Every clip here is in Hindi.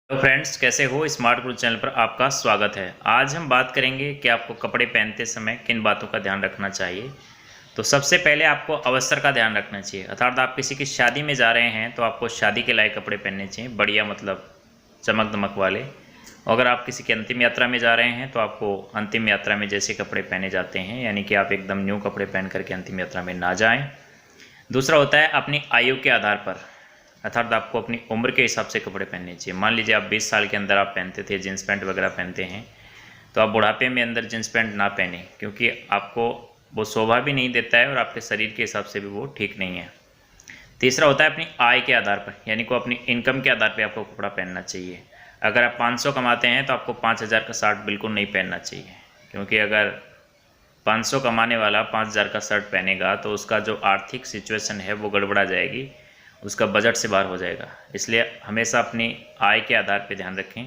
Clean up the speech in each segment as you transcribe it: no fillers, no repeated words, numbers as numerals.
तो फ्रेंड्स, कैसे हो। स्मार्ट गुरु चैनल पर आपका स्वागत है। आज हम बात करेंगे कि आपको कपड़े पहनते समय किन बातों का ध्यान रखना चाहिए। तो सबसे पहले आपको अवसर का ध्यान रखना चाहिए, अर्थात आप किसी की शादी में जा रहे हैं तो आपको शादी के लायक कपड़े पहनने चाहिए, बढ़िया मतलब चमक दमक वाले। अगर आप किसी की अंतिम यात्रा में जा रहे हैं तो आपको अंतिम यात्रा में जैसे कपड़े पहने जाते हैं, यानी कि आप एकदम न्यू कपड़े पहन करके अंतिम यात्रा में ना जाएं। दूसरा होता है अपनी आयु के आधार पर, अर्थात आपको अपनी उम्र के हिसाब से कपड़े पहनने चाहिए। मान लीजिए आप 20 साल के अंदर आप पहनते थे, जीन्स पैंट वगैरह पहनते हैं, तो आप बुढ़ापे में अंदर जीन्स पैंट ना पहने, क्योंकि आपको वो शोभा भी नहीं देता है और आपके शरीर के हिसाब से भी वो ठीक नहीं है। तीसरा होता है अपनी आय के आधार पर, यानी कि अपनी इनकम के आधार पर आपको कपड़ा पहनना चाहिए। अगर आप 500 कमाते हैं तो आपको 5000 का शर्ट बिल्कुल नहीं पहनना चाहिए, क्योंकि अगर 500 कमाने वाला 5000 का शर्ट पहनेगा तो उसका जो आर्थिक सिचुएशन है वो गड़बड़ा जाएगी, उसका बजट से बाहर हो जाएगा। इसलिए हमेशा अपनी आय के आधार पे ध्यान रखें।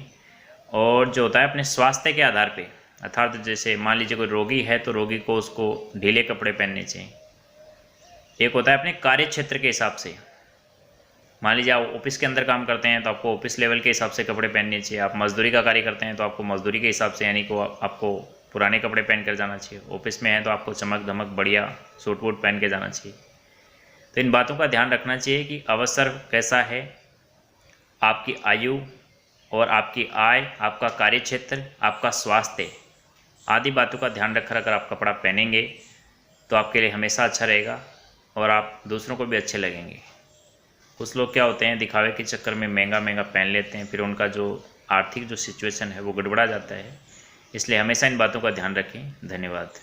और जो होता है अपने स्वास्थ्य के आधार पे, अर्थात जैसे मान लीजिए कोई रोगी है तो रोगी को उसको ढीले कपड़े पहनने चाहिए। एक होता है अपने कार्य क्षेत्र के हिसाब से, मान लीजिए आप ऑफिस के अंदर काम करते हैं तो आपको ऑफिस लेवल के हिसाब से कपड़े पहनने चाहिए। आप मजदूरी का कार्य करते हैं तो आपको मजदूरी के हिसाब से, यानी कि आपको पुराने कपड़े पहन कर जाना चाहिए। ऑफिस में है तो आपको चमक धमक बढ़िया सूट वूट पहन के जाना चाहिए। तो इन बातों का ध्यान रखना चाहिए कि अवसर कैसा है, आपकी आयु और आपकी आय, आपका कार्यक्षेत्र, आपका स्वास्थ्य आदि बातों का ध्यान रखकर अगर आप कपड़ा पहनेंगे तो आपके लिए हमेशा अच्छा रहेगा और आप दूसरों को भी अच्छे लगेंगे। कुछ लोग क्या होते हैं, दिखावे के चक्कर में महंगा महंगा पहन लेते हैं, फिर उनका जो आर्थिक जो सिचुएशन है वो गड़बड़ा जाता है। इसलिए हमेशा इन बातों का ध्यान रखें। धन्यवाद।